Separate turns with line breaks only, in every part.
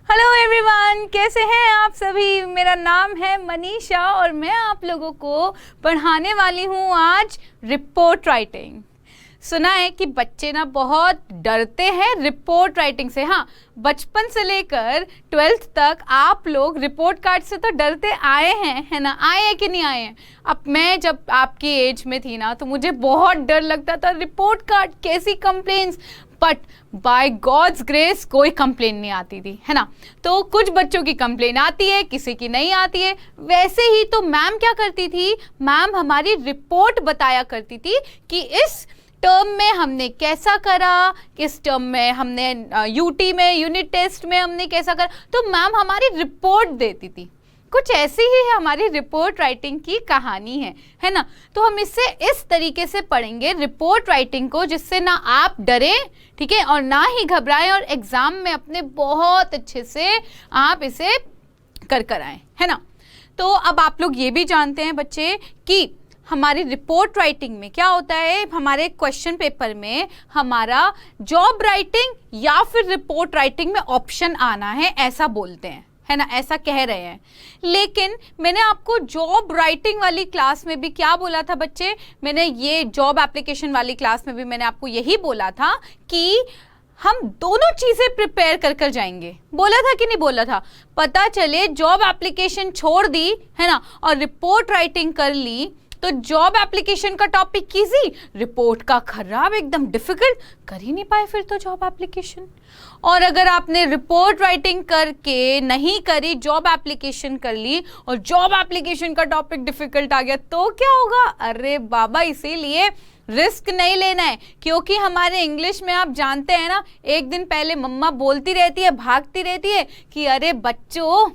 Hello everyone, कैसे हैं आप सभी। मेरा नाम है मनीषा और मैं आप लोगों को पढ़ाने वाली हूँ आज रिपोर्ट राइटिंग। सुना है कि बच्चे ना बहुत डरते हैं रिपोर्ट राइटिंग से। हाँ, बचपन से लेकर 12th तक आप लोग रिपोर्ट कार्ड से तो डरते आए हैं, है ना। आए हैं कि नहीं आए हैं। अब मैं जब आपकी एज में थी ना तो मुझे बहुत डर लगता था, रिपोर्ट कार्ड कैसी complaints, but by God's grace कोई कंप्लेन नहीं आती थी, है ना। तो कुछ बच्चों की कंप्लेन आती है, किसी की नहीं आती है। वैसे ही तो मैम क्या करती थी, मैम हमारी रिपोर्ट बताया करती थी कि इस टर्म में हमने कैसा करा, किस टर्म में हमने यूटी में यूनिट टेस्ट में हमने कैसा करा, तो मैम हमारी रिपोर्ट देती थी। कुछ ऐसी ही है हमारी रिपोर्ट राइटिंग की कहानी है ना। तो हम इससे इस तरीके से पढ़ेंगे रिपोर्ट राइटिंग को, जिससे ना आप डरें, ठीक है, और ना ही घबराएं, और एग्जाम में अपने बहुत अच्छे से आप इसे कर आए, है ना। तो अब आप लोग ये भी जानते हैं बच्चे कि हमारी रिपोर्ट राइटिंग में क्या होता है। हमारे क्वेश्चन पेपर में हमारा जॉब राइटिंग या फिर रिपोर्ट राइटिंग में ऑप्शन आना है, ऐसा बोलते हैं, है ना, ऐसा कह रहे हैं। लेकिन मैंने आपको जॉब राइटिंग वाली क्लास में भी क्या बोला था बच्चे, मैंने ये जॉब एप्लीकेशन वाली क्लास में भी मैंने आपको यही बोला था कि हम दोनों चीजें प्रिपेयर कर जाएंगे। बोला था कि नहीं बोला था। पता चले जॉब एप्लीकेशन छोड़ दी, है ना, और रिपोर्ट राइटिंग कर ली, तो जॉब एप्लीकेशन का टॉपिक इजी, रिपोर्ट का खराब, एकदम डिफिकल्ट, कर ही नहीं पाए फिर तो जॉब एप्लीकेशन। और अगर आपने रिपोर्ट राइटिंग करके नहीं करी, जॉब एप्लीकेशन कर ली और जॉब एप्लीकेशन का टॉपिक डिफिकल्ट आ गया, तो क्या होगा। अरे बाबा, इसीलिए रिस्क नहीं लेना है, क्योंकि हमारे इंग्लिश में आप जानते हैं ना, एक दिन पहले मम्मा बोलती रहती है, भागती रहती है कि अरे बच्चों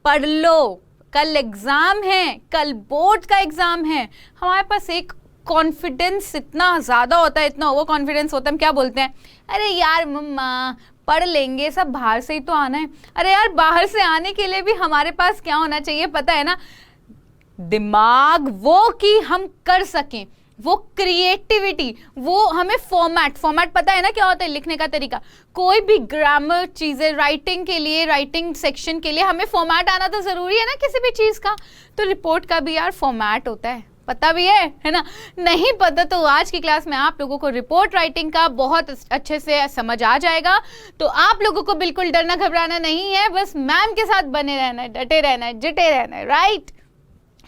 पढ़ लो, कल एग्जाम है, कल बोर्ड का एग्जाम है। हमारे पास एक कॉन्फिडेंस इतना ज़्यादा होता है, इतना ओवर कॉन्फिडेंस होता है, हम क्या बोलते हैं, अरे यार मम्मा पढ़ लेंगे, सब बाहर से ही तो आना है। अरे यार, बाहर से आने के लिए भी हमारे पास क्या होना चाहिए पता है ना, दिमाग, वो कि हम कर सकें, वो क्रिएटिविटी, वो हमें फॉर्मेट पता है ना क्या होता है, लिखने का तरीका। कोई भी ग्रामर चीजें राइटिंग के लिए, राइटिंग सेक्शन के लिए हमें फॉर्मेट आना तो जरूरी है ना किसी भी चीज का। तो रिपोर्ट का भी यार फॉर्मेट होता है, पता भी है ना। नहीं पता तो आज की क्लास में आप लोगों को रिपोर्ट राइटिंग का बहुत अच्छे से समझ आ जाएगा। तो आप लोगों को बिल्कुल डरना घबराना नहीं है, बस मैम के साथ बने रहना है, डटे रहना है, जिटे रहना है, राइट।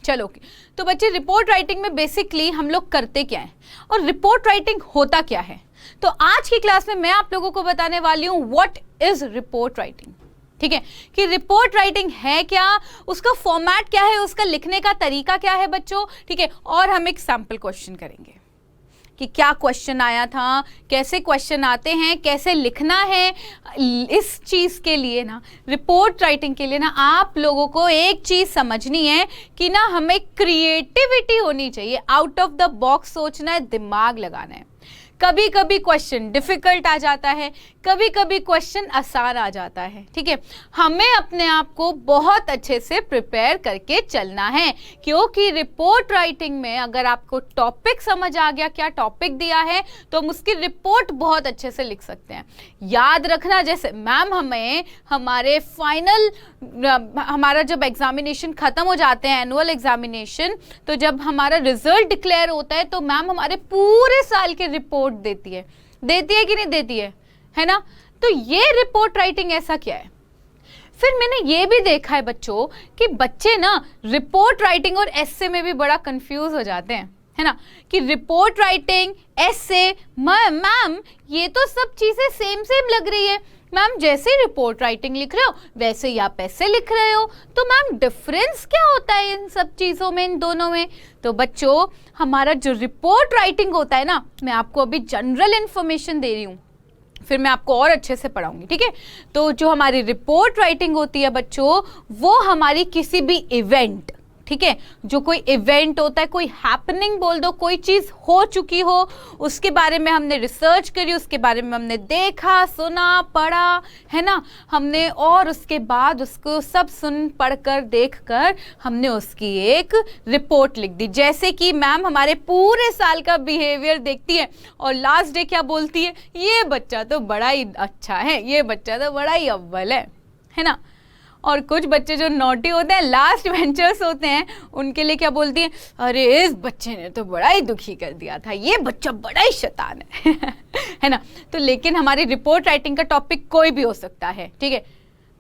चलो तो बच्चे, रिपोर्ट राइटिंग में बेसिकली हम लोग करते क्या है और रिपोर्ट राइटिंग होता क्या है। तो आज की क्लास में मैं आप लोगों को बताने वाली हूं व्हाट इज रिपोर्ट राइटिंग, ठीक है, कि रिपोर्ट राइटिंग है क्या, उसका फॉर्मेट क्या है, उसका लिखने का तरीका क्या है बच्चों, ठीक है। और हम एक सैंपल क्वेश्चन करेंगे कि क्या क्वेश्चन आया था, कैसे क्वेश्चन आते हैं, कैसे लिखना है। इस चीज़ के लिए ना, रिपोर्ट राइटिंग के लिए ना, आप लोगों को एक चीज़ समझनी है कि ना हमें क्रिएटिविटी होनी चाहिए, आउट ऑफ द बॉक्स सोचना है, दिमाग लगाना है। कभी कभी क्वेश्चन डिफिकल्ट आ जाता है, कभी कभी क्वेश्चन आसान आ जाता है, ठीक है। हमें अपने आप को बहुत अच्छे से प्रिपेयर करके चलना है, क्योंकि रिपोर्ट राइटिंग में अगर आपको टॉपिक समझ आ गया, क्या टॉपिक दिया है, तो हम उसकी रिपोर्ट बहुत अच्छे से लिख सकते हैं। याद रखना, जैसे मैम हमें हमारे फाइनल, हमारा जब एग्जामिनेशन खत्म हो जाते हैं, एनुअल एग्जामिनेशन, तो जब हमारा रिजल्ट डिक्लेयर होता है तो मैम हमारे पूरे साल के रिपोर्ट देती है कि नहीं देती है ना। तो ये रिपोर्ट राइटिंग ऐसा क्या है। फिर मैंने ये भी देखा है बच्चों कि बच्चे ना रिपोर्ट राइटिंग और एस्से में भी बड़ा कंफ्यूज हो जाते हैं, है ना, कि रिपोर्ट राइटिंग, एस्से, मैम ये तो सब चीजें सेम लग रही है। मैम जैसे ही रिपोर्ट राइटिंग लिख रहे हो वैसे ही आप ऐसे लिख रहे हो, तो मैम डिफरेंस क्या होता है इन सब चीज़ों में, इन दोनों में। तो बच्चों, हमारा जो रिपोर्ट राइटिंग होता है ना, मैं आपको अभी जनरल इन्फॉर्मेशन दे रही हूँ, फिर मैं आपको और अच्छे से पढ़ाऊंगी, ठीक है। तो जो हमारी रिपोर्ट राइटिंग होती है बच्चों, वो हमारी किसी भी इवेंट, ठीक है, जो कोई इवेंट होता है, कोई हैपनिंग बोल दो, कोई चीज हो चुकी हो, उसके बारे में हमने रिसर्च करी, उसके बारे में हमने देखा, सुना, पढ़ा, है ना, हमने, और उसके बाद उसको सब सुन पढ़कर देखकर हमने उसकी एक रिपोर्ट लिख दी। जैसे कि मैम हमारे पूरे साल का बिहेवियर देखती है और लास्ट डे क्या बोलती है, ये बच्चा तो बड़ा ही अच्छा है, ये बच्चा तो बड़ा ही अव्वल है है ना। और कुछ बच्चे जो नॉटी होते हैं, लास्ट बेंचर्स होते हैं, उनके लिए क्या बोलती है, अरे इस बच्चे ने तो बड़ा ही दुखी कर दिया था, ये बच्चा बड़ा ही शैतान है है ना। तो लेकिन हमारी रिपोर्ट राइटिंग का टॉपिक कोई भी हो सकता है, ठीक है।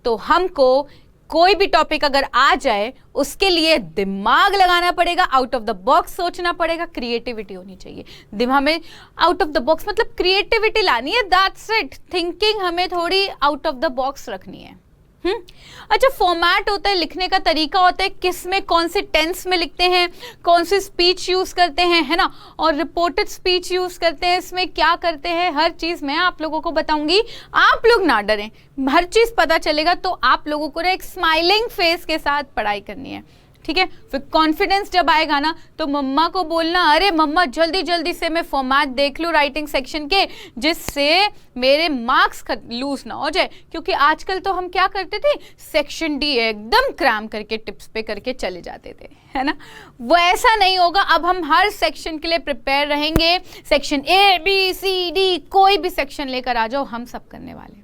तो हमको कोई भी टॉपिक अगर आ जाए उसके लिए दिमाग लगाना पड़ेगा, आउट ऑफ द बॉक्स सोचना पड़ेगा, क्रिएटिविटी होनी चाहिए दिमाग में। आउट ऑफ द बॉक्स मतलब क्रिएटिविटी लानी है, दैट्स इट। थिंकिंग हमें थोड़ी आउट ऑफ द बॉक्स रखनी है। अच्छा, फॉर्मेट होता है, लिखने का तरीका होता है, किस में कौन से टेंस में लिखते हैं, कौन सी स्पीच यूज करते हैं, है ना, और रिपोर्टेड स्पीच यूज करते हैं, इसमें क्या करते हैं, हर चीज मैं आप लोगों को बताऊंगी। आप लोग ना डरें, हर चीज पता चलेगा। तो आप लोगों को ना एक स्माइलिंग फेस के साथ पढ़ाई करनी है, ठीक है। फिर कॉन्फिडेंस जब आएगा ना तो मम्मा को बोलना, अरे मम्मा जल्दी जल्दी से मैं फॉर्मेट देख लूँ राइटिंग सेक्शन के, जिससे मेरे मार्क्स लूज ना हो जाए। क्योंकि आजकल तो हम क्या करते थे, सेक्शन डी एकदम क्रैम करके टिप्स पे करके चले जाते थे, है ना। वो ऐसा नहीं होगा, अब हम हर सेक्शन के लिए प्रिपेयर रहेंगे। Section A B C D, कोई भी सेक्शन लेकर आ जाओ, हम सब करने वाले,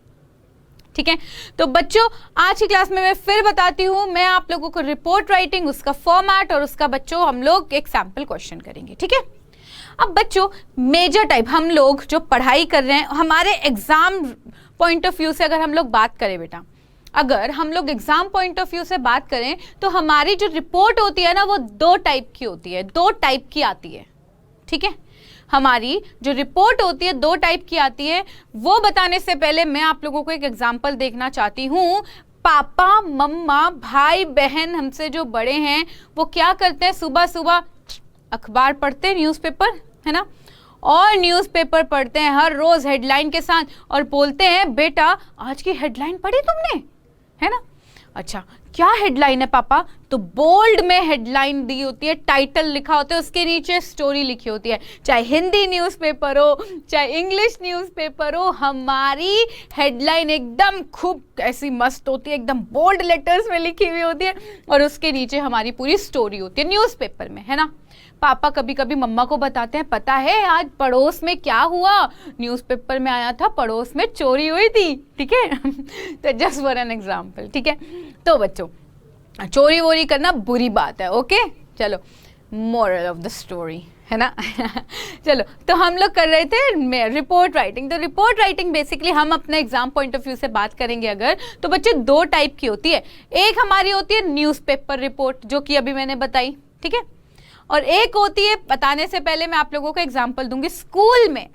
ठीक है। तो बच्चों आज की क्लास में मैं फिर बताती हूं, मैं आप लोगों को रिपोर्ट राइटिंग, उसका फॉर्मेट और उसका बच्चों हम लोग एक सैंपल क्वेश्चन करेंगे, ठीक है। अब बच्चों मेजर टाइप हम लोग जो पढ़ाई कर रहे हैं, हमारे एग्जाम पॉइंट ऑफ व्यू से अगर हम लोग बात करें बेटा, अगर हम लोग एग्जाम पॉइंट ऑफ व्यू से बात करें तो हमारी जो रिपोर्ट होती है ना वो दो टाइप की होती है, दो टाइप की आती है, ठीक है। हमारी जो रिपोर्ट होती है दो टाइप की आती है। वो बताने से पहले मैं आप लोगों को एक एग्जांपल देखना चाहती हूँ। पापा मम्मा भाई बहन हमसे जो बड़े हैं वो क्या करते हैं, सुबह सुबह अखबार पढ़ते हैं, न्यूज़पेपर, है ना, और न्यूज़पेपर पढ़ते हैं हर रोज हेडलाइन के साथ, और बोलते हैं बेटा आज की हेडलाइन पढ़ी तुमने, है ना। अच्छा क्या हेडलाइन है पापा, तो बोल्ड में हेडलाइन दी होती है, टाइटल लिखा होता है, उसके नीचे स्टोरी लिखी होती है। चाहे हिंदी न्यूज़पेपर हो चाहे इंग्लिश न्यूज़पेपर हो, हमारी हेडलाइन एकदम खूब ऐसी मस्त होती है, एकदम बोल्ड लेटर्स में लिखी हुई होती है, और उसके नीचे हमारी पूरी स्टोरी होती है न्यूज़पेपर में, है ना। पापा कभी कभी मम्मा को बताते हैं, पता है आज पड़ोस में क्या हुआ, न्यूज़पेपर में आया था पड़ोस में चोरी हुई थी, ठीक है तो जस्ट फॉर एन एग्जाम्पल, ठीक है। तो बच्चों चोरी वोरी करना बुरी बात है, ओके। चलो मोरल ऑफ द स्टोरी, है ना चलो, तो हम लोग कर रहे थे रिपोर्ट राइटिंग। तो रिपोर्ट राइटिंग बेसिकली हम अपने एग्जाम पॉइंट ऑफ व्यू से बात करेंगे अगर, तो बच्चे दो टाइप की होती है। एक हमारी होती है न्यूज़पेपर रिपोर्ट, जो कि अभी मैंने बताई, ठीक है, और एक होती है, बताने से पहले मैं आप लोगों को एग्जाम्पल दूंगी, स्कूल में,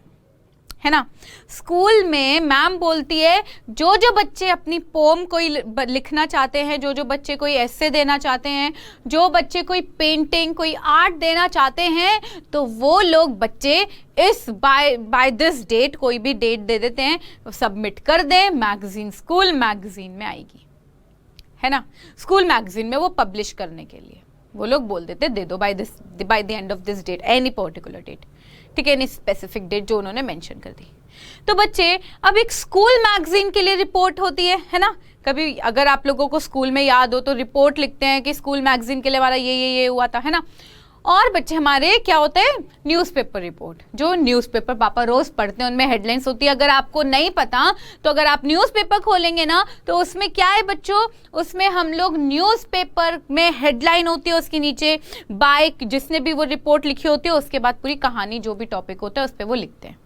है ना। स्कूल में मैम बोलती है जो जो बच्चे अपनी पोम कोई लिखना चाहते हैं, जो जो बच्चे कोई एस्से देना चाहते हैं, जो बच्चे कोई पेंटिंग कोई आर्ट देना चाहते हैं, तो वो लोग बच्चे इस बाय दिस डेट, कोई भी डेट दे देते हैं, सबमिट कर दें, मैगजीन स्कूल मैगजीन में आएगी, है ना। स्कूल मैगजीन में वो पब्लिश करने के लिए वो लोग बोल देते दे दो by the end of this date, any particular date, ठीक है, एनी स्पेसिफिक डेट जो उन्होंने मेंशन कर दी। तो बच्चे अब एक स्कूल मैगजीन के लिए रिपोर्ट होती है ना। कभी अगर आप लोगों को स्कूल में याद हो तो रिपोर्ट लिखते हैं कि स्कूल मैगजीन के लिए हमारा ये हुआ था, है ना। और बच्चे हमारे क्या होता है, न्यूज़पेपर रिपोर्ट, जो न्यूज़पेपर पापा रोज पढ़ते हैं, उनमें हेडलाइंस होती है। अगर आपको नहीं पता तो अगर आप न्यूज़पेपर खोलेंगे ना तो उसमें क्या है बच्चों, उसमें हम लोग न्यूज़पेपर में हेडलाइन होती है, उसके नीचे बाय जिसने भी वो रिपोर्ट लिखी होती है, उसके बाद पूरी कहानी जो भी टॉपिक होता है उस पर वो लिखते हैं।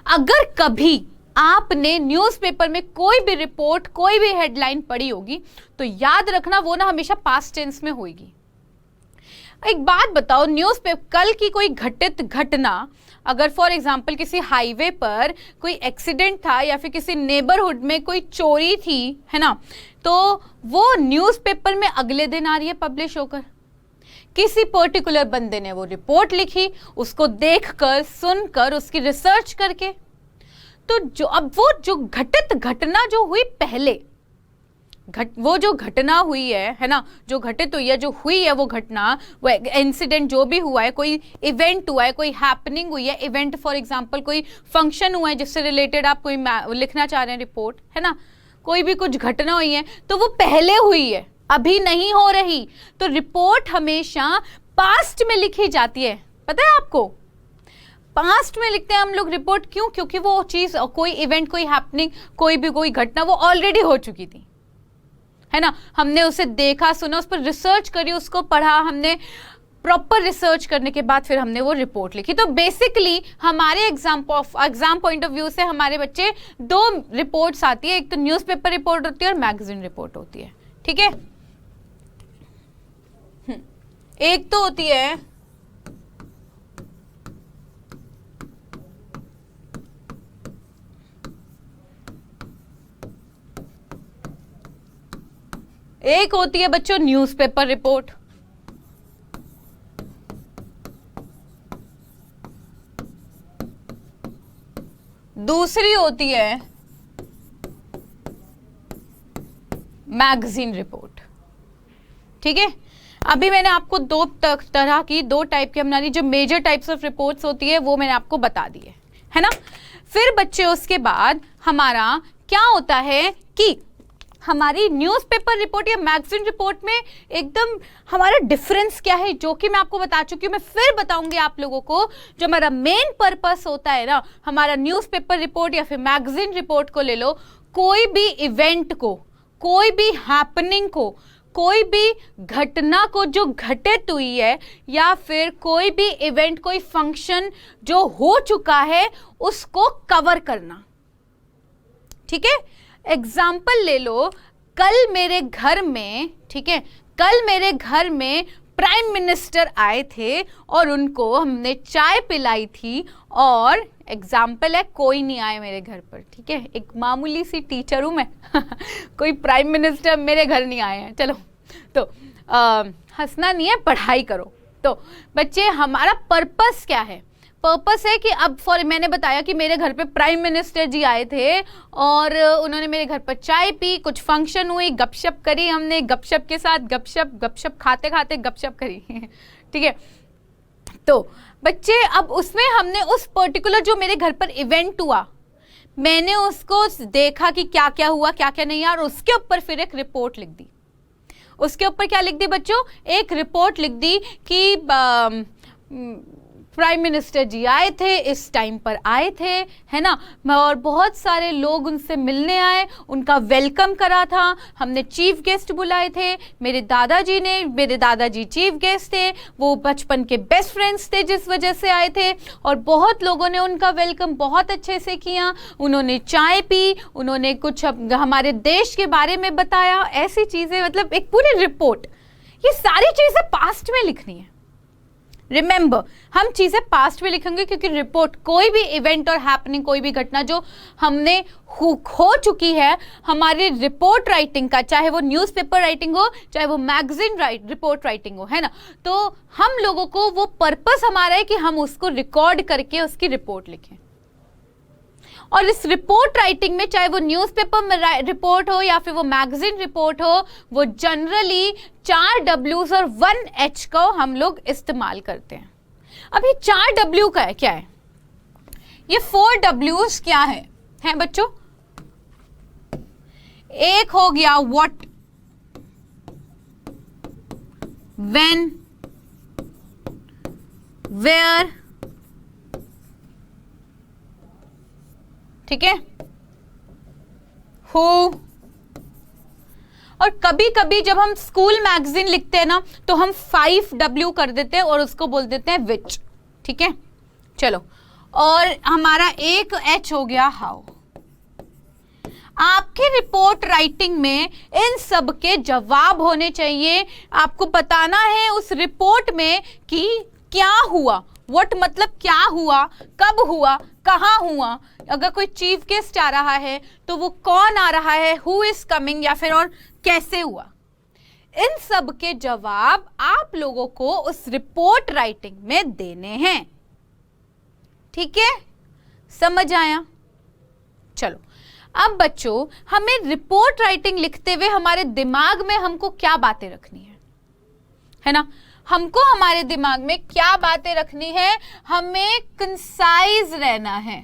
अगर कभी आपने न्यूज़पेपर में कोई भी रिपोर्ट कोई भी हेडलाइन पढ़ी होगी तो याद रखना वो ना हमेशा पास्ट टेंस में होगी। एक बात बताओ, न्यूज़पेपर कल की कोई घटित घटना, अगर फॉर एग्जांपल किसी हाईवे पर कोई एक्सीडेंट था या फिर किसी नेबरहुड में कोई चोरी थी, है ना, तो वो न्यूज़पेपर में अगले दिन आ रही है पब्लिश होकर। किसी पर्टिकुलर बंदे ने वो रिपोर्ट लिखी, उसको देखकर सुनकर उसकी रिसर्च करके, तो जो अब वो जो घटित घटना जो हुई पहले, वो जो घटना हुई है ना, जो घटित हुई है, जो हुई है वो घटना, वो इंसिडेंट जो भी हुआ है, कोई इवेंट हुआ है, कोई हैपनिंग हुई है, इवेंट फॉर एग्जांपल कोई फंक्शन हुआ है जिससे रिलेटेड आप कोई लिखना चाह रहे हैं रिपोर्ट, है ना, कोई भी कुछ घटना हुई है, तो वो पहले हुई है, अभी नहीं हो रही। तो रिपोर्ट हमेशा पास्ट में लिखी जाती है, पता है आपको, पास्ट में लिखते हैं हम लोग रिपोर्ट। क्यों? क्योंकि वो चीज, कोई इवेंट, कोई हैपनिंग, कोई भी कोई घटना वो ऑलरेडी हो चुकी थी, है ना, हमने उसे देखा, सुना, उस पर रिसर्च करी, उसको पढ़ा, हमने प्रॉपर रिसर्च करने के बाद फिर हमने वो रिपोर्ट लिखी। तो बेसिकली हमारे एग्जाम पॉइंट ऑफ व्यू से हमारे बच्चे दो रिपोर्ट्स आती है, एक तो न्यूज़पेपर रिपोर्ट होती है और मैगजीन रिपोर्ट होती है, ठीक है। एक तो होती है बच्चों न्यूज़पेपर रिपोर्ट, दूसरी होती है मैगजीन रिपोर्ट, ठीक है। अभी मैंने आपको दो टाइप की हमारी जो मेजर टाइप्स ऑफ रिपोर्ट्स होती है वो मैंने आपको बता दी है ना। फिर बच्चे उसके बाद हमारा क्या होता है कि हमारी न्यूज़पेपर रिपोर्ट या मैगजीन रिपोर्ट में एकदम हमारा डिफरेंस क्या है, जो कि मैं आपको बता चुकी हूँ, मैं फिर बताऊंगी आप लोगों को। जो हमारा मेन पर्पस होता है ना, हमारा न्यूज़पेपर रिपोर्ट या फिर मैगजीन रिपोर्ट को ले लो, कोई भी इवेंट को, कोई भी हैपनिंग को, कोई भी घटना को जो घटित हुई है, या फिर कोई भी इवेंट, कोई फंक्शन जो हो चुका है उसको कवर करना, ठीक है। एग्जाम्पल ले लो, कल मेरे घर में, ठीक है, कल मेरे घर में प्राइम मिनिस्टर आए थे और उनको हमने चाय पिलाई थी, और एग्जाम्पल है कोई नहीं आया मेरे घर पर, ठीक है, एक मामूली सी टीचर हूं मैं कोई प्राइम मिनिस्टर मेरे घर नहीं आए हैं, चलो। तो हंसना नहीं है, पढ़ाई करो। तो बच्चे हमारा पर्पस क्या है, पर्पस है कि अब मैंने बताया कि मेरे घर पे प्राइम मिनिस्टर जी आए थे और उन्होंने मेरे घर पर चाय पी, कुछ फंक्शन हुई, गपशप करी, हमने गपशप के साथ गपशप खाते खाते गपशप करी ठीक है। तो बच्चे अब उसमें हमने उस पर्टिकुलर जो मेरे घर पर इवेंट हुआ, मैंने उसको देखा कि क्या क्या हुआ, क्या क्या नहीं, और उसके ऊपर फिर एक रिपोर्ट लिख दी। उसके ऊपर क्या लिख दी बच्चों, एक रिपोर्ट लिख दी कि प्राइम मिनिस्टर जी आए थे, इस टाइम पर आए थे, है ना, और बहुत सारे लोग उनसे मिलने आए, उनका वेलकम करा था, हमने चीफ गेस्ट बुलाए थे, मेरे दादाजी चीफ गेस्ट थे, वो बचपन के बेस्ट फ्रेंड्स थे जिस वजह से आए थे, और बहुत लोगों ने उनका वेलकम बहुत अच्छे से किया, उन्होंने चाय पी, उन्होंने कुछ हमारे देश के बारे में बताया, ऐसी चीज़ें, मतलब एक पूरी रिपोर्ट। ये सारी चीज़ें पास्ट में लिखनी है। रिमेंबर, हम चीजें पास्ट में लिखेंगे क्योंकि रिपोर्ट, कोई भी इवेंट और हैपनिंग, कोई भी घटना जो हमने हो चुकी है, हमारी रिपोर्ट राइटिंग का, चाहे वो न्यूज़पेपर राइटिंग हो, चाहे वो मैगजीन रिपोर्ट राइटिंग हो, है ना, तो हम लोगों को वो पर्पस हमारा है कि हम उसको रिकॉर्ड करके उसकी रिपोर्ट लिखें। और इस रिपोर्ट राइटिंग में, चाहे वो न्यूज़पेपर रिपोर्ट हो या फिर वो मैगजीन रिपोर्ट हो, वो जनरली 4 W's और 1 H को हम लोग इस्तेमाल करते हैं। अब ये 4 W का है, क्या है ये 4 W's क्या है बच्चों? एक हो गया व्हाट, व्हेन, वेयर, ठीक है, हु, और कभी कभी जब हम स्कूल मैगजीन लिखते हैं ना तो हम 5 W कर देते हैं और उसको बोल देते हैं विच, ठीक है। चलो, और हमारा एक H हो गया हाउ। आपके रिपोर्ट राइटिंग में इन सब के जवाब होने चाहिए। आपको बताना है उस रिपोर्ट में कि क्या हुआ, व्हाट मतलब क्या हुआ, कब हुआ, कहाँ हुआ, अगर कोई चीफ गेस्ट आ रहा है तो वो कौन आ रहा है, हु इज कमिंग, या फिर और कैसे हुआ। इन सब के जवाब आप लोगों को उस रिपोर्ट राइटिंग में देने हैं, ठीक है, समझ आया? चलो, अब बच्चों हमें रिपोर्ट राइटिंग लिखते हुए हमारे दिमाग में हमको क्या बातें रखनी है ना, हमको हमारे दिमाग में क्या बातें रखनी है, हमें कंसाइज रहना है,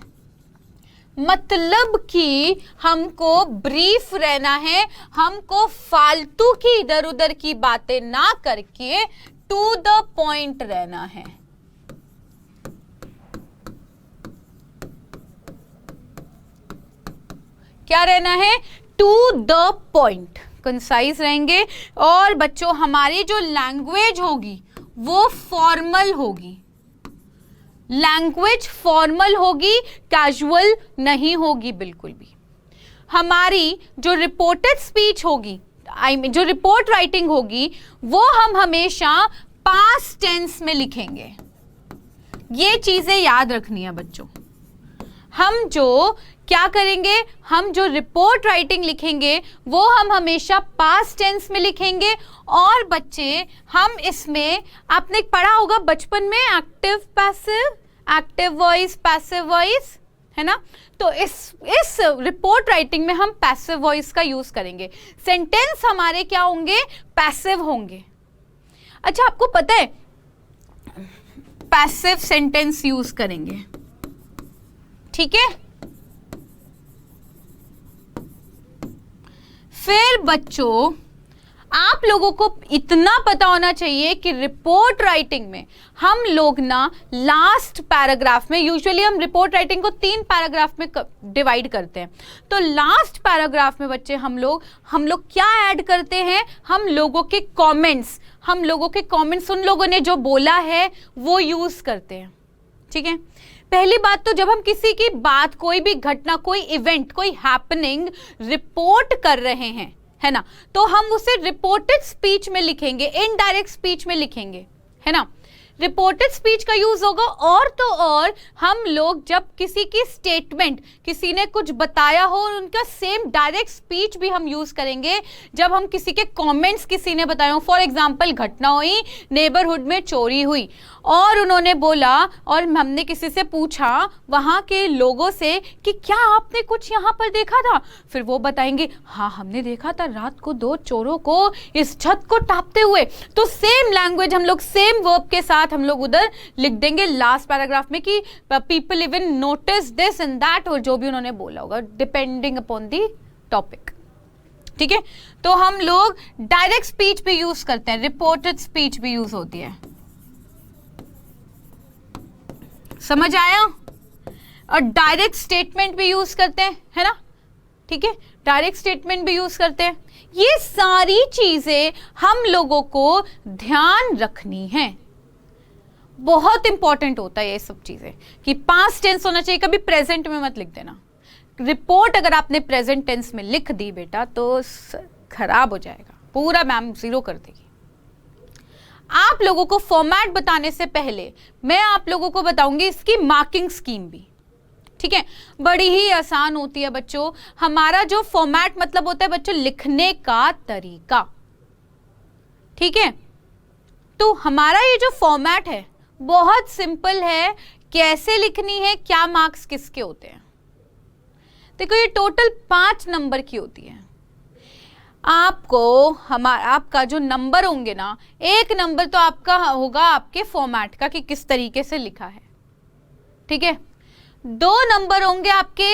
मतलब कि हमको ब्रीफ रहना है, हमको फालतू की इधर उधर की बातें ना करके टू द पॉइंट रहना है। क्या रहना है? टू द पॉइंट, कंसाइज रहेंगे। और बच्चों हमारी जो लैंग्वेज होगी वो फॉर्मल होगी, लैंग्वेज फॉर्मल होगी, कैजुअल नहीं होगी बिल्कुल भी। हमारी जो रिपोर्टेड स्पीच होगी, जो रिपोर्ट राइटिंग होगी, वो हम हमेशा पास्ट टेंस में लिखेंगे। ये चीजें याद रखनी है बच्चों। हम जो क्या करेंगे, हम जो रिपोर्ट राइटिंग लिखेंगे वो हम हमेशा पास्ट टेंस में लिखेंगे। और बच्चे हम इसमें, आपने पढ़ा होगा बचपन में active passive, active voice passive voice, है ना। तो इस रिपोर्ट राइटिंग में हम पैसिव वॉइस का यूज करेंगे। सेंटेंस हमारे क्या होंगे, पैसिव होंगे। अच्छा आपको पता है पैसिव सेंटेंस यूज करेंगे, ठीक है। फिर बच्चों आप लोगों को इतना पता होना चाहिए कि रिपोर्ट राइटिंग में हम लोग ना लास्ट पैराग्राफ में, यूजुअली हम रिपोर्ट राइटिंग को 3 पैराग्राफ में डिवाइड करते हैं। तो लास्ट पैराग्राफ में बच्चे हम लोग क्या ऐड करते हैं, हम लोगों के कमेंट्स, उन लोगों ने जो बोला है वो यूज करते हैं, ठीक है। पहली बात तो जब हम किसी की बात, कोई भी घटना, कोई इवेंट, कोई हैपनिंग रिपोर्ट कर रहे हैं, है ना, तो हम उसे रिपोर्टेड स्पीच में लिखेंगे, इनडायरेक्ट स्पीच में लिखेंगे, है ना। रिपोर्टेड स्पीच का यूज होगा। और तो और हम लोग जब किसी की स्टेटमेंट, किसी ने कुछ बताया हो और उनका सेम डायरेक्ट स्पीच भी हम यूज करेंगे जब हम किसी के कमेंट्स किसी ने बताए हो। फॉर एग्जांपल घटना हुई, नेबरहुड में चोरी हुई और उन्होंने बोला, और हमने किसी से पूछा वहां के लोगों से कि क्या आपने कुछ यहाँ पर देखा था, फिर वो बताएंगे हाँ हमने देखा था रात को 2 चोरों को इस छत को टापते हुए। तो सेम लैंग्वेज हम लोग सेम वर्ब के साथ हम लोग उधर लिख देंगे लास्ट पैराग्राफ में कि people even notice this and that, और जो भी उन्होंने बोला होगा डिपेंडिंग अपॉन दी टॉपिक, ठीक है। तो हम लोग डायरेक्ट स्पीच भी यूज करते हैं, रिपोर्टेड स्पीच भी यूज होती है, समझ आया। और डायरेक्ट स्टेटमेंट भी यूज करते हैं, है ना, ठीक है, डायरेक्ट स्टेटमेंट भी यूज करते हैं। ये सारी चीजें हम लोगों को ध्यान रखनी है, बहुत इंपॉर्टेंट होता है ये सब चीजें कि पास्ट टेंस होना चाहिए, कभी प्रेजेंट में मत लिख देना। रिपोर्ट अगर आपने प्रेजेंट टेंस में लिख दी बेटा तो खराब हो जाएगा, पूरा मैम 0 कर देगी। आप लोगों को फॉर्मेट बताने से पहले मैं आप लोगों को बताऊंगी इसकी मार्किंग स्कीम भी, ठीक है। बड़ी ही आसान होती है बच्चों। हमारा जो फॉर्मेट मतलब होता है बच्चों लिखने का तरीका, ठीक है। तो हमारा ये जो फॉर्मेट है बहुत सिंपल है, कैसे लिखनी है, क्या मार्क्स किसके होते हैं। देखो ये टोटल 5 नंबर की होती है। आपका जो नंबर होंगे ना, 1 नंबर तो आपका होगा आपके फॉर्मेट का कि किस तरीके से लिखा है, ठीक है। 2 नंबर होंगे आपके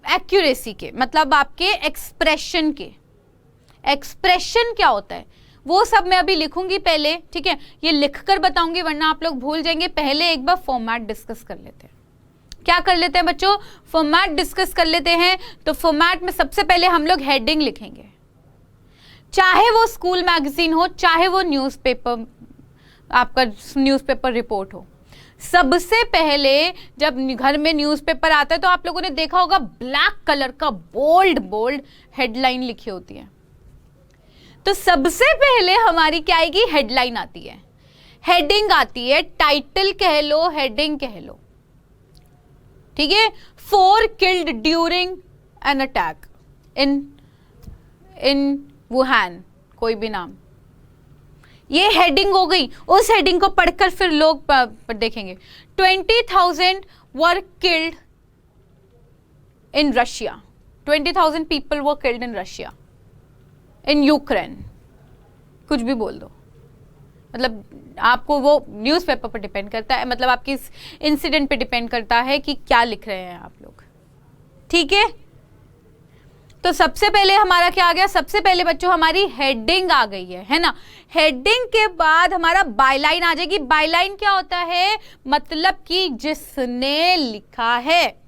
एक्यूरेसी के, मतलब आपके एक्सप्रेशन के। एक्सप्रेशन क्या होता है वो सब मैं अभी लिखूंगी पहले, ठीक है, ये लिखकर बताऊंगी वरना आप लोग भूल जाएंगे। पहले एक बार फॉर्मेट डिस्कस कर लेते हैं। क्या कर लेते हैं बच्चों, फॉर्मेट डिस्कस कर लेते हैं। तो फॉर्मेट में सबसे पहले हम लोग हेडिंग लिखेंगे, चाहे वो स्कूल मैगजीन हो, चाहे वो न्यूज़पेपर, आपका न्यूज़पेपर रिपोर्ट हो। सबसे पहले जब घर में न्यूज़पेपर आता है तो आप लोगों ने देखा होगा ब्लैक कलर का बोल्ड हेडलाइन लिखी होती है। तो सबसे पहले हमारी क्या आएगी, हेडलाइन आती है, हेडिंग आती है, टाइटल कह लो, हेडिंग कह लो, ठीक है। 4 killed during an attack in Wuhan, कोई भी नाम, ये हेडिंग हो गई। उस हेडिंग को पढ़कर फिर लोग देखेंगे 20,000 were killed in Russia, 20,000 people were killed in Russia, in Ukraine, कुछ भी बोल दो। मतलब आपको वो न्यूज़पेपर पर डिपेंड करता है, मतलब आपकी इस इंसिडेंट पे डिपेंड करता है कि क्या लिख रहे हैं आप लोग, ठीक है। तो सबसे पहले हमारा क्या आ गया, सबसे पहले बच्चों हमारी हेडिंग आ गई है ना। हेडिंग के बाद हमारा बायलाइन आ जाएगी। बायलाइन क्या होता है, मतलब कि जिसने लिखा है,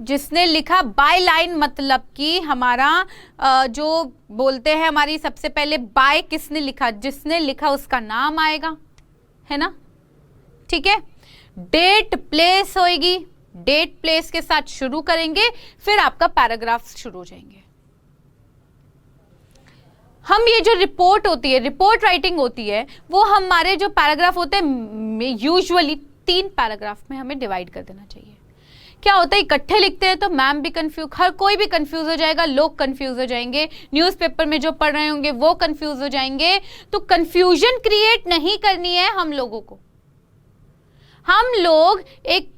जिसने लिखा बाय लाइन, मतलब कि हमारा जो बोलते हैं हमारी सबसे पहले बाय किसने लिखा, जिसने लिखा उसका नाम आएगा, है ना, ठीक है। डेट प्लेस होएगी, डेट प्लेस के साथ शुरू करेंगे, फिर आपका पैराग्राफ शुरू हो जाएंगे। हम ये जो रिपोर्ट होती है, रिपोर्ट राइटिंग होती है, वो हमारे जो पैराग्राफ होते हैं यूजुअली 3 पैराग्राफ में हमें डिवाइड कर देना चाहिए। क्या होता है, इकट्ठे लिखते हैं तो मैम भी कंफ्यूज, हर कोई भी कंफ्यूज हो जाएगा, लोग कंफ्यूज हो जाएंगे, न्यूज़पेपर में जो पढ़ रहे होंगे वो कंफ्यूज हो जाएंगे। तो कंफ्यूजन क्रिएट नहीं करनी है हम लोगों को। हम लोग एक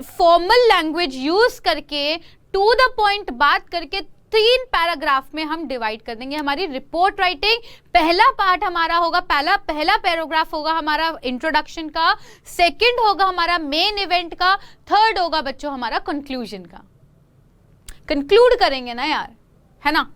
फॉर्मल लैंग्वेज यूज करके टू द पॉइंट बात करके 3 पैराग्राफ में हम डिवाइड कर देंगे हमारी रिपोर्ट राइटिंग। पहला पार्ट हमारा होगा, पहला पैराग्राफ होगा हमारा इंट्रोडक्शन का, सेकंड होगा हमारा मेन इवेंट का, थर्ड होगा बच्चों हमारा कंक्लूजन का। कंक्लूड करेंगे ना यार, है ना,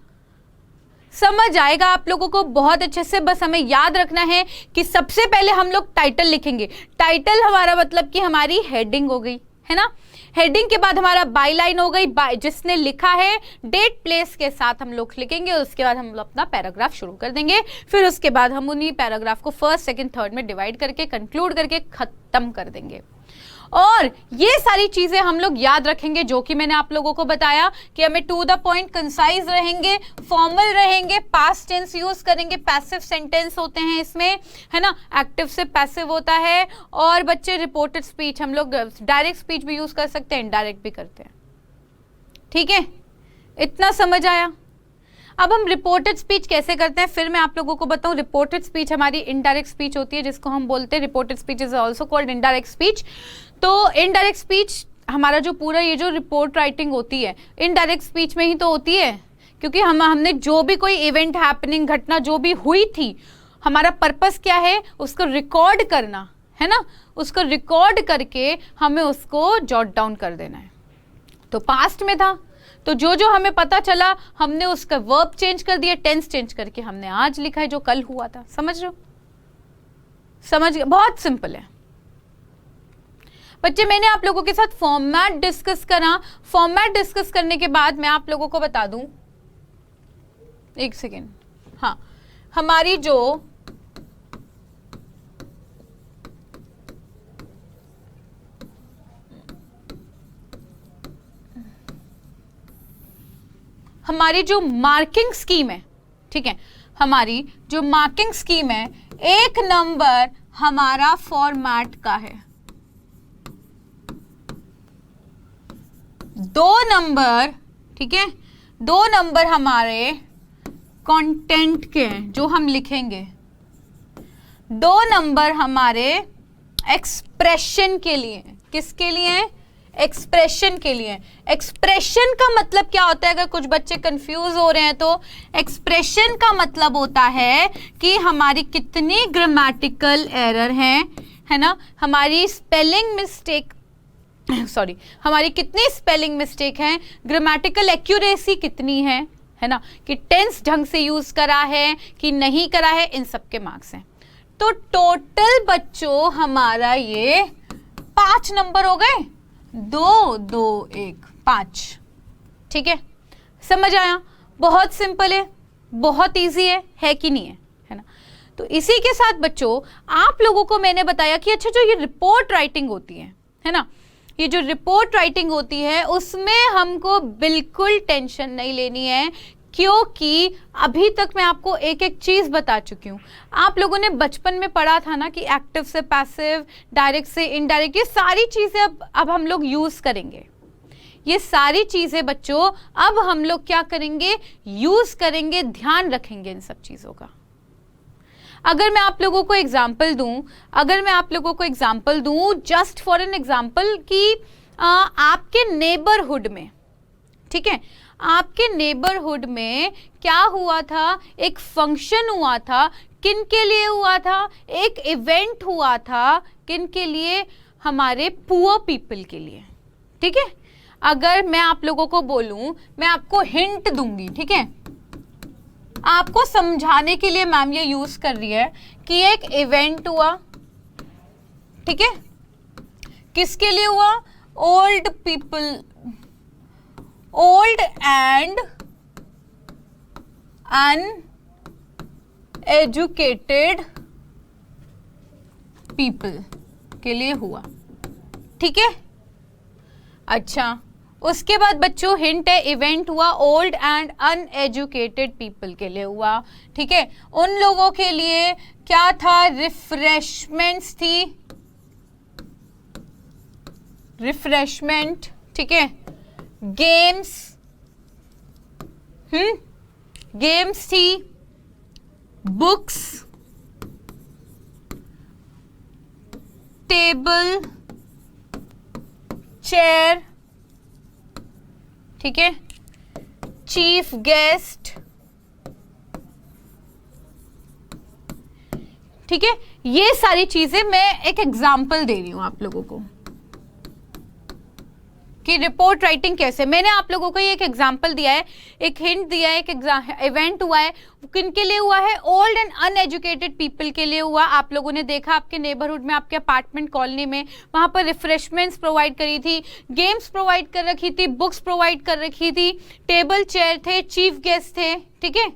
समझ आएगा आप लोगों को बहुत अच्छे से। बस हमें याद रखना है कि सबसे पहले हम लोग टाइटल लिखेंगे। टाइटल हमारा मतलब कि हमारी हेडिंग हो गई, है ना। हेडिंग के बाद हमारा बाय लाइन हो गई, जिसने लिखा है, डेट प्लेस के साथ हम लोग लिखेंगे। उसके बाद हम लोग अपना पैराग्राफ शुरू कर देंगे। फिर उसके बाद हम उन्हीं पैराग्राफ को फर्स्ट, सेकंड, थर्ड में डिवाइड करके कंक्लूड करके खत्म कर देंगे। और ये सारी चीजें हम लोग याद रखेंगे जो कि मैंने आप लोगों को बताया कि हमें टू द पॉइंट, कंसाइज रहेंगे, फॉर्मल रहेंगे, पास्ट टेंस यूज करेंगे, पैसिव सेंटेंस होते हैं इसमें, है ना, एक्टिव से पैसिव होता है। और बच्चे रिपोर्टेड स्पीच, हम लोग डायरेक्ट स्पीच भी यूज कर सकते हैं, इनडायरेक्ट भी करते हैं, ठीक है, इतना समझ आया। अब हम रिपोर्टेड स्पीच कैसे करते हैं फिर मैं आप लोगों को बताऊं। रिपोर्टेड स्पीच हमारी इनडायरेक्ट स्पीच होती है, जिसको हम बोलते हैं reported speech is also called indirect speech. तो इनडायरेक्ट स्पीच हमारा जो पूरा ये जो रिपोर्ट राइटिंग होती है इनडायरेक्ट स्पीच में ही तो होती है, क्योंकि हमने जो भी कोई इवेंट, हैपनिंग, घटना जो भी हुई थी, हमारा पर्पस क्या है, उसको रिकॉर्ड करना, है ना, उसको रिकॉर्ड करके हमें उसको जॉट डाउन कर देना है। तो पास्ट में था तो जो जो हमें पता चला हमने उसका वर्ब चेंज कर दिया, टेंस चेंज करके हमने आज लिखा है जो कल हुआ था। समझ रहे हो, समझ गए, बहुत सिंपल है बच्चे। मैंने आप लोगों के साथ फॉर्मेट डिस्कस करा। फॉर्मेट डिस्कस करने के बाद मैं आप लोगों को बता दूं, एक सेकेंड, हाँ, हमारी जो मार्किंग स्कीम है, ठीक है, हमारी जो मार्किंग स्कीम है, 1 नंबर हमारा फॉर्मेट का है, 2 नंबर, ठीक है, 2 नंबर हमारे कंटेंट के हैं जो हम लिखेंगे, 2 नंबर हमारे एक्सप्रेशन के लिए। किसके लिए? एक्सप्रेशन के लिए। एक्सप्रेशन का मतलब क्या होता है, अगर कुछ बच्चे कंफ्यूज हो रहे हैं तो एक्सप्रेशन का मतलब होता है कि हमारी कितनी ग्रामेटिकल एरर हैं, है ना, हमारी स्पेलिंग मिस्टेक, सॉरी, हमारी कितनी स्पेलिंग मिस्टेक है, ग्रामेटिकल एक्यूरेसी कितनी है ना, कि टेंस ढंग से यूज करा है कि नहीं करा है, इन सब के मार्क्स हैं। तो टोटल बच्चों हमारा ये 5 नंबर हो गए, 2 2 1 5, ठीक है, समझ आया? बहुत सिंपल है, बहुत इजी है कि नहीं है ना। तो इसी के साथ बच्चों आप लोगों को मैंने बताया कि अच्छा जो ये रिपोर्ट राइटिंग होती है ना, ये जो रिपोर्ट राइटिंग होती है उसमें हमको बिल्कुल टेंशन नहीं लेनी है, क्योंकि अभी तक मैं आपको एक एक चीज बता चुकी हूँ। आप लोगों ने बचपन में पढ़ा था ना कि एक्टिव से पैसिव, डायरेक्ट से इनडायरेक्ट, ये सारी चीजें अब हम लोग यूज करेंगे। ये सारी चीजें बच्चों अब हम लोग क्या करेंगे, यूज करेंगे, ध्यान रखेंगे इन सब चीजों का। अगर मैं आप लोगों को एग्जाम्पल दूं, जस्ट फॉर एन एग्जाम्पल, कि आपके नेबरहुड में, ठीक है, आपके नेबरहुड में क्या हुआ था, एक फंक्शन हुआ था, किन के लिए हुआ था, एक इवेंट हुआ था, किन के लिए, हमारे पुअर पीपल के लिए, ठीक है। अगर मैं आप लोगों को बोलूं, मैं आपको हिंट दूंगी, ठीक है, आपको समझाने के लिए मैम ये यूज कर रही है कि एक इवेंट हुआ, ठीक है, किसके लिए हुआ, old people, old and uneducated people के लिए हुआ। ठीक है, अच्छा उसके बाद बच्चों हिंट है, इवेंट हुआ ओल्ड एंड अनएजुकेटेड पीपल के लिए हुआ। ठीक है, उन लोगों के लिए क्या था, रिफ्रेशमेंट्स थी, रिफ्रेशमेंट। ठीक है, गेम्स, गेम्स थी, बुक्स, टेबल, चेयर। ठीक है, चीफ गेस्ट। ठीक है, ये सारी चीजें मैं एक एग्जाम्पल दे रही हूं आप लोगों को कि रिपोर्ट राइटिंग कैसे। मैंने आप लोगों को ये एक एग्जाम्पल दिया है, एक हिंट दिया है, एक इवेंट हुआ है, किन के लिए हुआ है, ओल्ड एंड अनएजुकेटेड पीपल के लिए हुआ। आप लोगों ने देखा आपके नेबरहुड में, आपके अपार्टमेंट कॉलोनी में, वहां पर रिफ्रेशमेंट्स प्रोवाइड करी थी, गेम्स प्रोवाइड कर रखी थी, बुक्स प्रोवाइड कर रखी थी, टेबल चेयर थे, चीफ गेस्ट थे। ठीक है,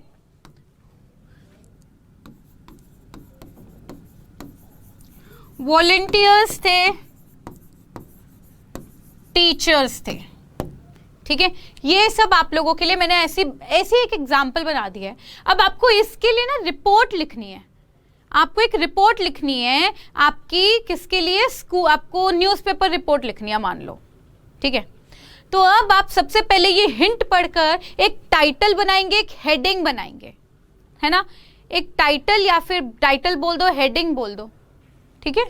वॉलंटियर्स थे, टीचर्स थे। ठीक है, ये सब आप लोगों के लिए मैंने ऐसी एक एग्जाम्पल बना दिया है। अब आपको इसके लिए ना रिपोर्ट लिखनी है, आपको एक रिपोर्ट लिखनी है आपकी, किसके लिए, स्कूल, आपको न्यूज़पेपर रिपोर्ट लिखनी है मान लो। ठीक है, तो अब आप सबसे पहले ये हिंट पढ़कर एक टाइटल बनाएंगे, एक हेडिंग बनाएंगे, है ना। एक टाइटल या फिर टाइटल बोल दो, हेडिंग बोल दो। ठीक है,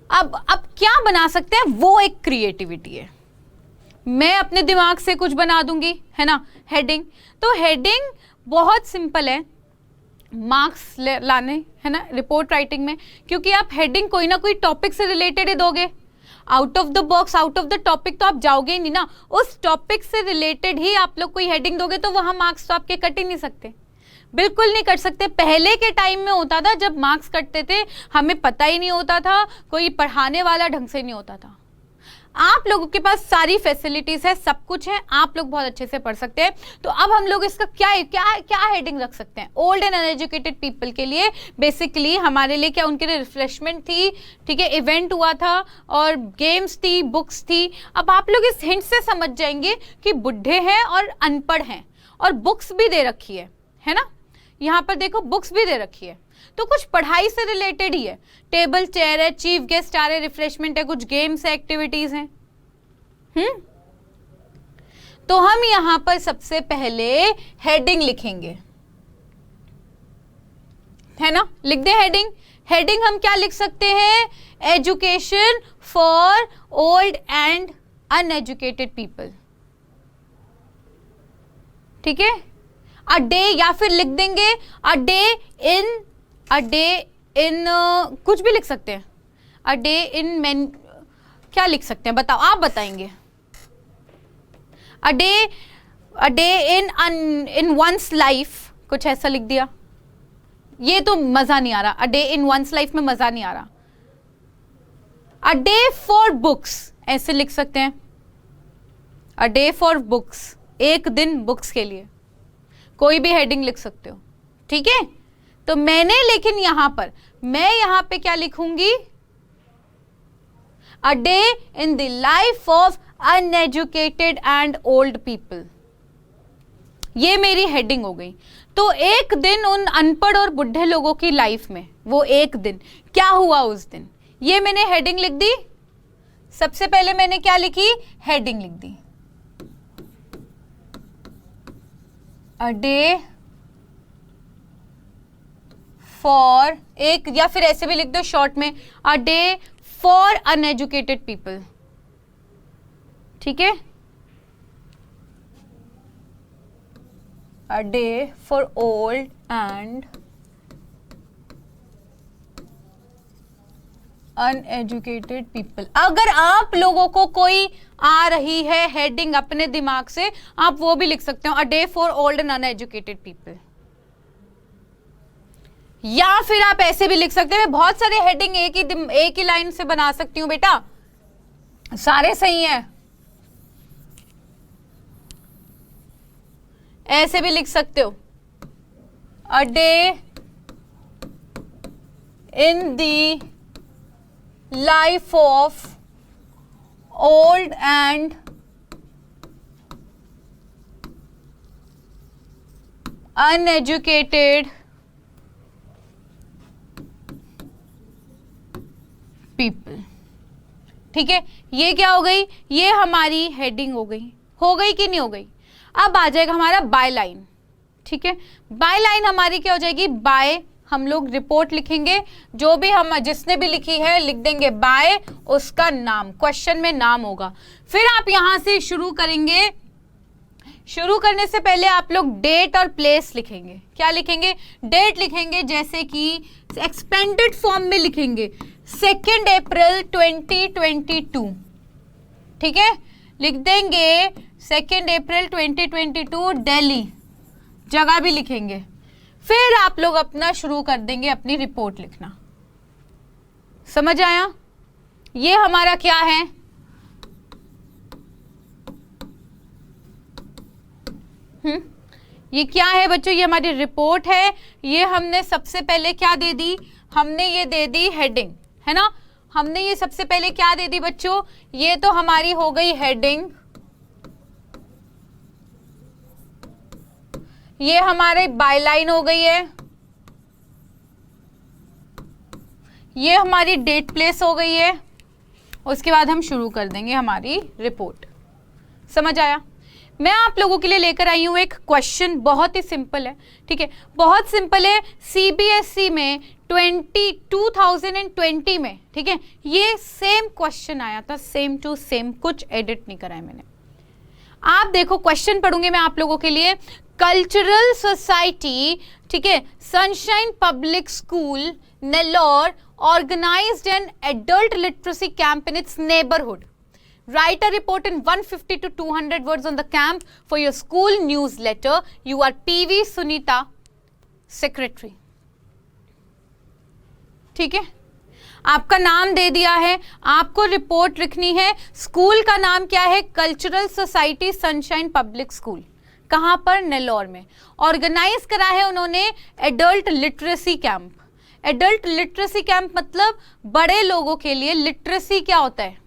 अब क्या बना सकते हैं, वो एक क्रिएटिविटी है। मैं अपने दिमाग से कुछ बना दूंगी, है ना, हेडिंग। तो हेडिंग बहुत सिंपल है, मार्क्स लाने, है ना, रिपोर्ट राइटिंग में, क्योंकि आप हेडिंग कोई ना कोई टॉपिक से रिलेटेड ही दोगे। Out of the box, out of the topic तो आप जाओगे ही नहीं ना, उस टॉपिक से रिलेटेड ही आप लोग कोई हेडिंग दोगे, तो वहां मार्क्स तो आपके कट ही नहीं सकते, बिल्कुल नहीं कट सकते। पहले के टाइम में होता था जब मार्क्स कटते थे, हमें पता ही नहीं होता था, कोई पढ़ाने वाला ढंग से नहीं होता था। आप लोगों के पास सारी फैसिलिटीज है, सब कुछ है, आप लोग बहुत अच्छे से पढ़ सकते हैं। तो अब हम लोग इसका क्या क्या क्या हेडिंग रख सकते हैं, ओल्ड एंड अनएजुकेटेड पीपल के लिए बेसिकली हमारे लिए क्या, उनके लिए रिफ्रेशमेंट थी, ठीक है, इवेंट हुआ था, और गेम्स थी, बुक्स थी। अब आप लोग इस हिंट से समझ जाएंगे कि बुढ़े हैं और अनपढ़ हैं, और बुक्स भी दे रखी है ना, यहाँ पर देखो बुक्स भी दे रखी है, तो कुछ पढ़ाई से रिलेटेड ही है। टेबल चेयर है, चीफ गेस्ट आ रहे, रिफ्रेशमेंट है, कुछ गेम्स है, एक्टिविटीज हैं। तो हम यहां पर सबसे पहले हेडिंग लिखेंगे, है ना, लिख दे हेडिंग। हेडिंग हम क्या लिख सकते हैं, education for old and uneducated people. ठीक है, अ डे, या फिर लिख देंगे अ डे इन कुछ भी लिख सकते हैं, अ डे इन मैन, क्या लिख सकते हैं बताओ, आप बताएंगे। A day in one's life, कुछ ऐसा लिख दिया, ये तो मजा नहीं आ रहा, a day in one's life में मजा नहीं आ रहा। अ डे फॉर बुक्स ऐसे लिख सकते हैं, अ डे फॉर बुक्स, एक दिन बुक्स के लिए, कोई भी हेडिंग लिख सकते हो। ठीक है, तो मैंने, लेकिन यहां पर मैं यहां पे क्या लिखूंगी, a day in the life of uneducated and old people, ये मेरी हेडिंग हो गई। तो एक दिन उन अनपढ़ और बुढ़े लोगों की लाइफ में, वो एक दिन क्या हुआ उस दिन, ये मैंने हेडिंग लिख दी। सबसे पहले मैंने क्या लिखी, हेडिंग लिख दी, अ डे फॉर, एक, या फिर ऐसे भी लिख दो शॉर्ट में, a day for uneducated people. ठीक है, a day for old and uneducated people. अगर आप लोगों को कोई आ रही है हेडिंग अपने दिमाग से, आप वो भी लिख सकते हो, a day for old and uneducated people. या फिर आप ऐसे भी लिख सकते हैं, मैं बहुत सारे हेडिंग एक ही लाइन से बना सकती हूं बेटा, सारे सही हैं। ऐसे भी लिख सकते हो, a day in the life of old and uneducated people. ठीक है, ये क्या हो गई, ये हमारी हेडिंग हो गई कि नहीं हो गई। अब आ जाएगा हमारा बाय लाइन। ठीक है, बाय लाइन हमारी क्या हो जाएगी, बाय हम लोग रिपोर्ट लिखेंगे, जो भी हम जिसने भी लिखी है लिख देंगे बाय, उसका नाम, क्वेश्चन में नाम होगा। फिर आप यहां से शुरू करेंगे। शुरू करने से पहले आप लोग डेट और प्लेस लिखेंगे। क्या लिखेंगे, डेट लिखेंगे, जैसे कि एक्सपेंडेड फॉर्म में लिखेंगे 2 अप्रैल 2022। ठीक है, लिख देंगे 2 अप्रैल 2022 दिल्ली, जगह भी लिखेंगे। फिर आप लोग अपना शुरू कर देंगे अपनी रिपोर्ट लिखना। समझ आया, ये हमारा क्या है, ये क्या है बच्चों, ये हमारी रिपोर्ट है। ये हमने सबसे पहले क्या दे दी, हमने ये दे दी हेडिंग, है ना। हमने ये सबसे पहले क्या दे दी बच्चों, ये तो हमारी हो गई हेडिंग, ये हमारे बायलाइन हो गई है, ये हमारी डेट प्लेस हो गई है। उसके बाद हम शुरू कर देंगे हमारी रिपोर्ट। समझ आया। मैं आप लोगों के लिए लेकर आई हूं एक क्वेश्चन, बहुत ही सिंपल है। ठीक है, बहुत सिंपल है। सीबीएसई में 2020 में, ठीक है, ये सेम क्वेश्चन आया था, सेम टू सेम, कुछ एडिट नहीं कराया मैंने। आप देखो, क्वेश्चन पढ़ूंगी मैं आप लोगों के लिए। कल्चरल सोसाइटी, ठीक है, sunshine public school Nellore organized an adult literacy camp in its neighborhood. Write a report in 150 to 200 words on the camp for your school newsletter. You are PV Sunita, secretary. ठीक है, आपका नाम दे दिया है, आपको report लिखनी है। स्कूल का नाम क्या है, cultural society sunshine public school. कहाँ पर, नेल्लोर में। ऑर्गेनाइज करा है उन्होंने adult literacy camp. Adult literacy camp मतलब बड़े लोगों के लिए। लिटरेसी क्या होता है,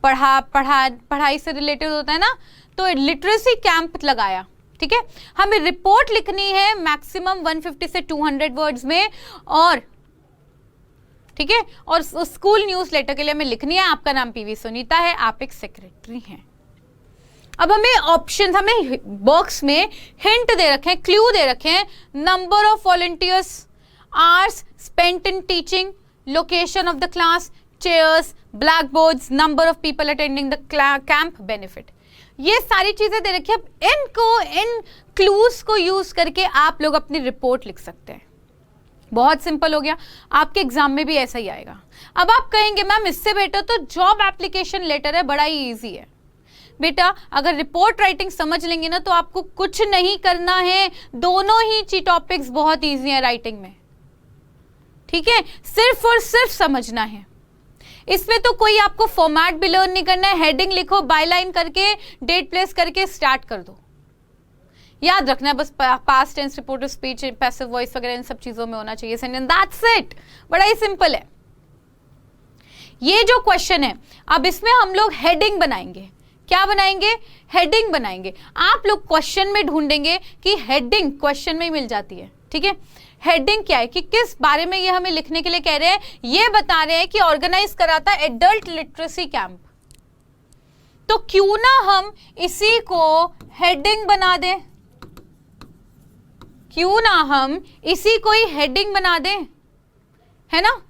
पढ़ाई से रिलेटेड होता है ना, तो लिटरेसी कैंप लगाया। ठीक है, हमें रिपोर्ट लिखनी है मैक्सिमम 150 से 200 वर्ड्स में, और ठीक है, और स्कूल न्यूज़ लेटर के लिए हमें लिखनी है। आपका नाम पीवी सुनीता है, आप एक सेक्रेटरी हैं। अब हमें ऑप्शन, हमें बॉक्स में हिंट दे रखे हैं, क्लू दे रखे हैं। Number of volunteers, hours spent in teaching, location of the class, chairs, blackboards, number of people attending the camp, benefit. ये सारी चीजें दे रखी है। अब इन क्लूज को यूज करके आप लोग अपनी रिपोर्ट लिख सकते हैं। बहुत सिंपल हो गया, आपके एग्जाम में भी ऐसा ही आएगा। अब आप कहेंगे मैम इससे बेटर तो जॉब एप्लीकेशन लेटर है, बड़ा ही ईजी है। बेटा अगर रिपोर्ट राइटिंग समझ लेंगे ना तो आपको कुछ नहीं करना है, दोनों ही टॉपिक्स बहुत ईजी है राइटिंग में। ठीक है, सिर्फ और सिर्फ समझना है। इसमें तो कोई आपको फॉर्मेट भी लर्न नहीं करना है। हेडिंग लिखो, बायलाइन करके, डेट प्लेस करके स्टार्ट कर दो। याद रखना है बस past tense, reportive speech, passive voice वगैरह इन सब चीजों में होना चाहिए सेंटेंस। दैट्स इट, बड़ा ही सिंपल है। ये जो क्वेश्चन है, अब इसमें हम लोग हेडिंग बनाएंगे। क्या बनाएंगे, हेडिंग बनाएंगे। आप लोग क्वेश्चन में ढूंढेंगे कि हेडिंग क्वेश्चन में ही मिल जाती है। ठीक है, हेडिंग क्या है कि किस बारे में ये हमें लिखने के लिए कह रहे हैं, ये बता रहे हैं कि ऑर्गेनाइज कराता है एडल्ट लिटरेसी कैंप। तो क्यों ना हम इसी को हेडिंग बना दें, क्यों ना हम इसी को ही हेडिंग बना दें, है ना।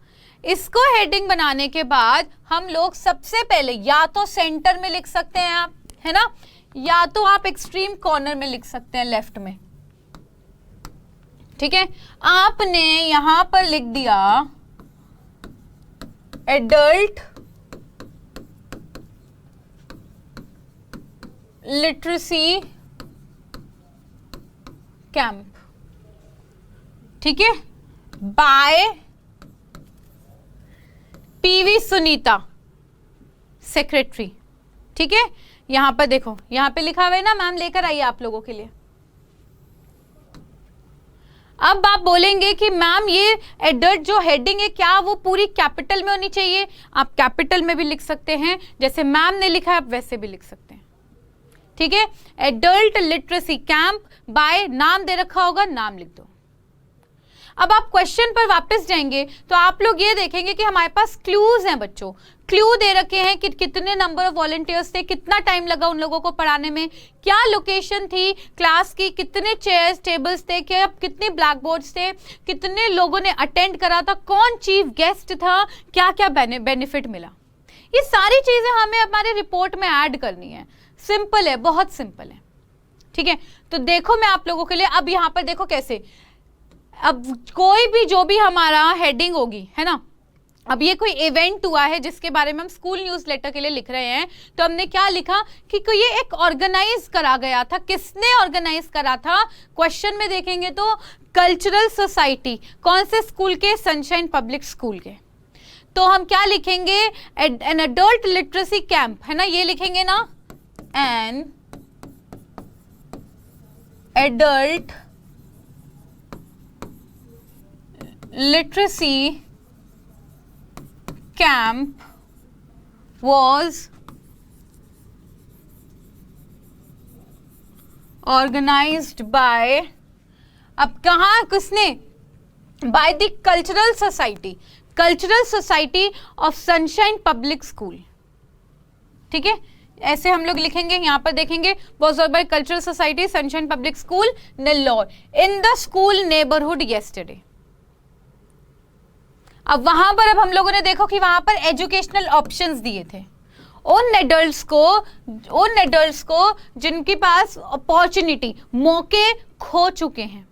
इसको हेडिंग बनाने के बाद हम लोग सबसे पहले या तो सेंटर में लिख सकते हैं आप, है ना, या तो आप एक्सट्रीम कॉर्नर में लिख सकते हैं, लेफ्ट में। ठीक है, आपने यहां पर लिख दिया एडल्ट लिटरेसी कैंप। ठीक है, बाय पीवी सुनीता, सेक्रेटरी। ठीक है, यहां पर देखो, यहां पे लिखा हुआ है ना, मैम लेकर आइए आप लोगों के लिए। अब आप बोलेंगे कि मैम ये एडल्ट जो हेडिंग है क्या वो पूरी कैपिटल में होनी चाहिए? आप कैपिटल में भी लिख सकते हैं, जैसे मैम ने लिखा है आप वैसे भी लिख सकते हैं, ठीक है। एडल्ट लिटरेसी कैंप बाय, नाम दे रखा होगा, नाम लिख दो। अब आप क्वेश्चन पर वापस जाएंगे तो आप लोग ये देखेंगे कि हमारे पास क्लूज हैं बच्चों, क्लू दे रखे हैं कि कितने नंबर ऑफ वॉलंटियर्स थे, कितना टाइम लगा उन लोगों को पढ़ाने में, क्या लोकेशन थी क्लास की, कितने चेयर्स टेबल्स थे, क्या कितने ब्लैक बोर्ड्स थे, कितने लोगों ने अटेंड करा था, कौन चीफ गेस्ट था, क्या क्या बेनिफिट मिला। ये सारी चीजें हमें हमारे रिपोर्ट में ऐड करनी है। सिंपल है, बहुत सिंपल है, ठीक है। तो देखो मैं आप लोगों के लिए अब यहाँ पर देखो कैसे, अब कोई भी जो भी हमारा हेडिंग होगी, है ना, अब ये कोई इवेंट हुआ है जिसके बारे में हम स्कूल न्यूज़लेटर के लिए लिख रहे हैं, तो हमने क्या लिखा कि ये एक ऑर्गेनाइज करा गया था। किसने ऑर्गेनाइज करा था? क्वेश्चन में देखेंगे तो कल्चरल सोसाइटी, कौन से स्कूल के? सनशाइन पब्लिक स्कूल के। तो हम क्या लिखेंगे? एन एडल्ट लिटरेसी कैंप, है ना, ये लिखेंगे ना, an adult literacy camp was organized by, अब कहाँ किसने? by the cultural society of sunshine public school, ठीक है। ऐसे हम लोग लिखेंगे, यहां पर देखेंगे was by cultural society sunshine public school Nellore in the school neighborhood yesterday। अब वहां पर अब हम लोगों ने देखो कि वहां पर एजुकेशनल ऑप्शंस दिए थे उन एडल्ट्स को जिनके पास अपॉर्चुनिटी, मौके खो चुके हैं।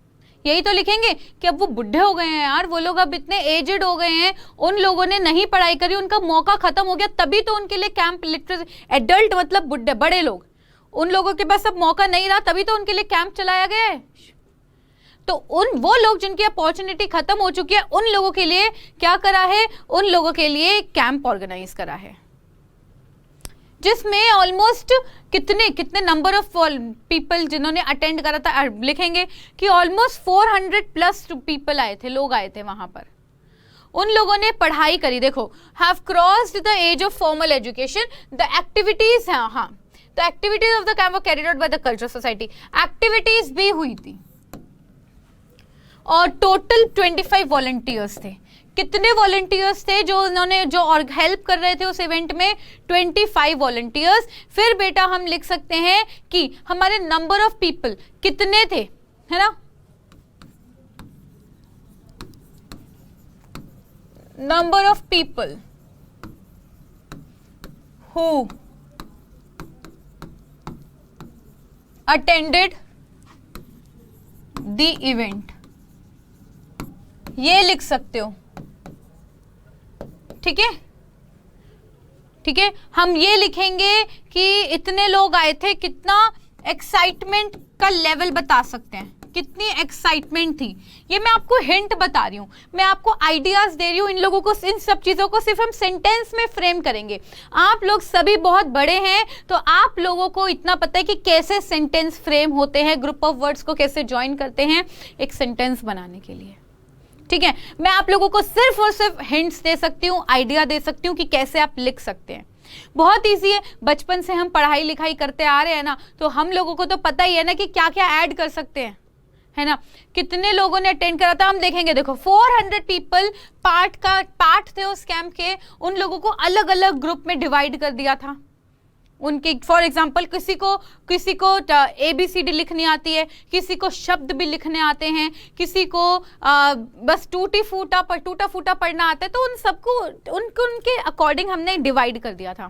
यही तो लिखेंगे कि अब वो बुढ़े हो गए हैं यार, वो लोग अब इतने एजेड हो गए हैं, उन लोगों ने नहीं पढ़ाई करी, उनका मौका खत्म हो गया, तभी तो उनके लिए कैंप लिटरेसी, एडल्ट मतलब बुढ़े बड़े लोग, उन लोगों के पास अब मौका नहीं रहा, तभी तो उनके लिए कैंप चलाया गया है। तो वो लोग जिनकी अपॉर्चुनिटी खत्म हो चुकी है, उन लोगों के लिए क्या करा है? उन लोगों के लिए कैंप ऑर्गेनाइज करा है, जिसमें ऑलमोस्ट कितने नंबर ऑफ पीपल जिन्होंने अटेंड करा था, लिखेंगे कि ऑलमोस्ट 400 प्लस पीपल आए थे, लोग आए थे वहां पर। उन लोगों ने पढ़ाई करी, देखो have crossed the age of formal education, the activities हैं, हाँ, the activities of the camp were carried out by the cultural society, activities भी हुई थी। और टोटल 25 वॉलंटियर्स थे। कितने वॉलंटियर्स थे जो उन्होंने जो और हेल्प कर रहे थे उस इवेंट में? 25 वॉलंटियर्स। फिर बेटा हम लिख सकते हैं कि हमारे नंबर ऑफ पीपल कितने थे, है ना, number of people who attended the event, ये लिख सकते हो, ठीक है, ठीक है। हम ये लिखेंगे कि इतने लोग आए थे, कितना एक्साइटमेंट का लेवल बता सकते हैं, कितनी एक्साइटमेंट थी। ये मैं आपको हिंट बता रही हूँ, मैं आपको आइडियाज दे रही हूँ। इन लोगों को, इन सब चीजों को सिर्फ हम सेंटेंस में फ्रेम करेंगे। आप लोग सभी बहुत बड़े हैं, तो आप लोगों को इतना पता है कि कैसे सेंटेंस फ्रेम होते हैं, ग्रुप ऑफ वर्ड्स को कैसे ज्वाइन करते हैं एक सेंटेंस बनाने के लिए, ठीक है। मैं आप लोगों को सिर्फ और सिर्फ हिंट्स दे सकती हूँ, आइडिया दे सकती हूँ कि कैसे आप लिख सकते हैं। बहुत इजी है, बचपन से हम पढ़ाई लिखाई करते आ रहे हैं ना, तो हम लोगों को तो पता ही है ना कि क्या क्या ऐड कर सकते हैं, है ना। कितने लोगों ने अटेंड करा था हम देखेंगे, देखो 400 पीपल पार्ट थे उस कैंप के। उन लोगों को अलग अलग ग्रुप में डिवाइड कर दिया था। उनके फॉर एग्जाम्पल किसी को ABCD लिखनी आती है, किसी को शब्द भी लिखने आते हैं, किसी को बस टूटा फूटा पढ़ना आता है। तो उन सबको उनके अकॉर्डिंग हमने डिवाइड कर दिया था,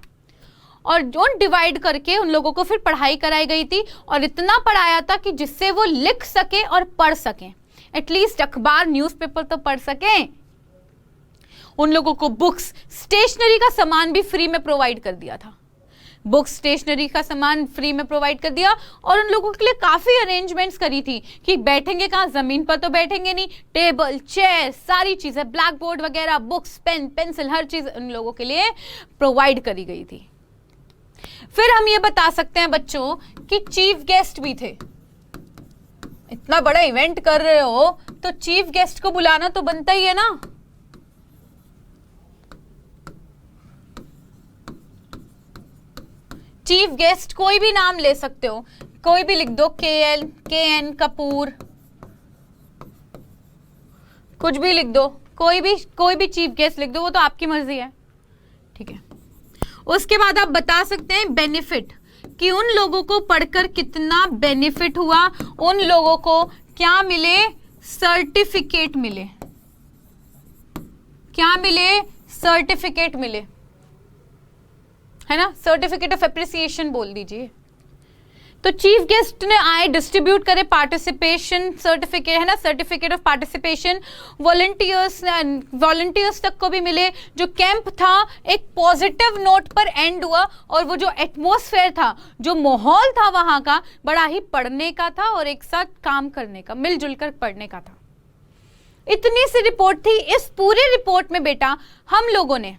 और जो डिवाइड करके उन लोगों को फिर पढ़ाई कराई गई थी, और इतना पढ़ाया था कि जिससे वो लिख सके और पढ़ सकें, एटलीस्ट अखबार न्यूज़पेपर तो पढ़ सकें। उन लोगों को बुक्स, स्टेशनरी का सामान भी फ्री में प्रोवाइड कर दिया था, बुक्स स्टेशनरी का सामान फ्री में प्रोवाइड कर दिया। और उन लोगों के लिए काफ़ी अरेंजमेंट्स करी थी कि बैठेंगे कहाँ, ज़मीन पर तो बैठेंगे नहीं, टेबल चेयर सारी चीज़ें, ब्लैक बोर्ड वगैरह, बुक्स पेन पेंसिल हर चीज़ उन लोगों के लिए प्रोवाइड करी गई थी। फिर हम ये बता सकते हैं बच्चों कि चीफ गेस्ट भी थे। इतना बड़ा इवेंट कर रहे हो तो चीफ गेस्ट को बुलाना तो बनता ही है ना। चीफ गेस्ट कोई भी नाम ले सकते हो, कोई भी लिख दो, के एन कपूर, कुछ भी लिख दो, कोई भी चीफ गेस्ट लिख दो, वो तो आपकी मर्जी है, ठीक है। उसके बाद आप बता सकते हैं बेनिफिट, कि उन लोगों को पढ़कर कितना बेनिफिट हुआ, उन लोगों को क्या मिले, सर्टिफिकेट मिले, क्या मिले, सर्टिफिकेट मिले, है ना, सर्टिफिकेट ऑफ एप्रिसिएशन बोल दीजिए। तो चीफ गेस्ट ने आए, डिस्ट्रीब्यूट करे पार्टिसिपेशन सर्टिफिकेट, है ना, सर्टिफिकेट ऑफ पार्टिसिपेशन। वॉलंटियर्स तक को भी मिले। जो कैंप था एक पॉजिटिव नोट पर एंड हुआ, और वो जो एटमॉस्फेयर था, जो माहौल था वहां का, बड़ा ही पढ़ने का था और एक साथ काम करने का, मिलजुल कर पढ़ने का था। इतनी सी रिपोर्ट थी। इस पूरी रिपोर्ट में बेटा हम लोगों ने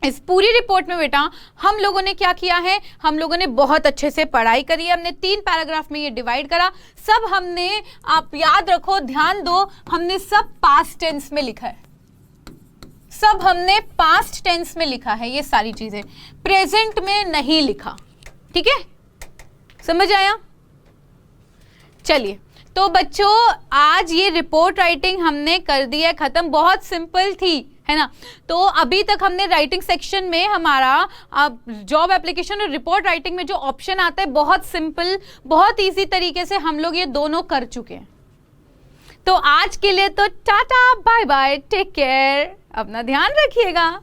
हम लोगों ने क्या किया है, हम लोगों ने बहुत अच्छे से पढ़ाई करी है। हमने 3 पैराग्राफ में ये डिवाइड करा। सब हमने, आप याद रखो, ध्यान दो, हमने सब पास्ट टेंस में लिखा है, सब हमने पास्ट टेंस में लिखा है, ये सारी चीजें प्रेजेंट में नहीं लिखा, ठीक है, समझ आया। चलिए, तो बच्चों आज ये रिपोर्ट राइटिंग हमने कर दी है खत्म। बहुत सिंपल थी, है ना। तो अभी तक हमने राइटिंग सेक्शन में हमारा जॉब एप्लीकेशन और रिपोर्ट राइटिंग में जो ऑप्शन आता है, बहुत सिंपल, बहुत इजी तरीके से हम लोग ये दोनों कर चुके हैं। तो आज के लिए तो tata bye bye, take care, अपना ध्यान रखिएगा।